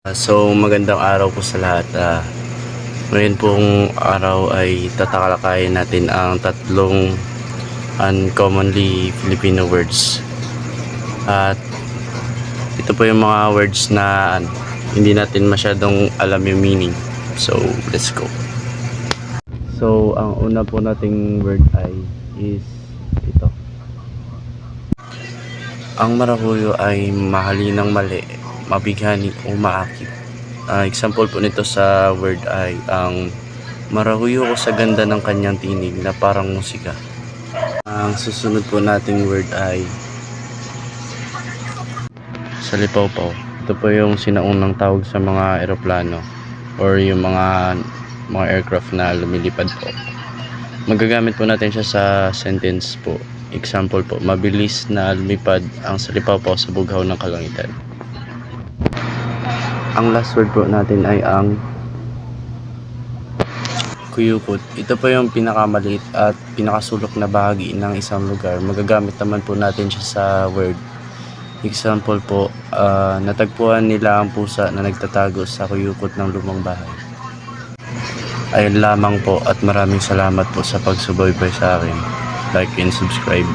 Magandang araw po sa lahat. Ngayon pong araw ay tatalakayin natin ang tatlong uncommonly Filipino words. At ito po yung mga words na hindi natin masyadong alam yung meaning. So, let's go. So, ang una po nating word ay is ito. Ang marahuyo ay mahalinang mali, mabighani o maakit. Example po nito sa word ay ang marahuyo ko sa ganda ng kanyang tinig na parang musika. Ang susunod po nating word ay salipawpaw. Ito po yung sinaunang tawag sa mga eroplano or yung mga aircraft na lumilipad po. Magagamit po natin siya sa sentence po. Example po, mabilis na lumipad ang salipawpaw sa bughaw ng kalangitan. Ang last word po natin ay ang kuyukot. Ito po yung pinakamaliit at pinakasulok na bahagi ng isang lugar. Magagamit naman po natin siya sa word. Example po, natagpuan nila ang pusa na nagtatago sa kuyukot ng lumang bahay. Ayun lamang po at maraming salamat po sa pagsubaybay sa akin. Like and subscribe.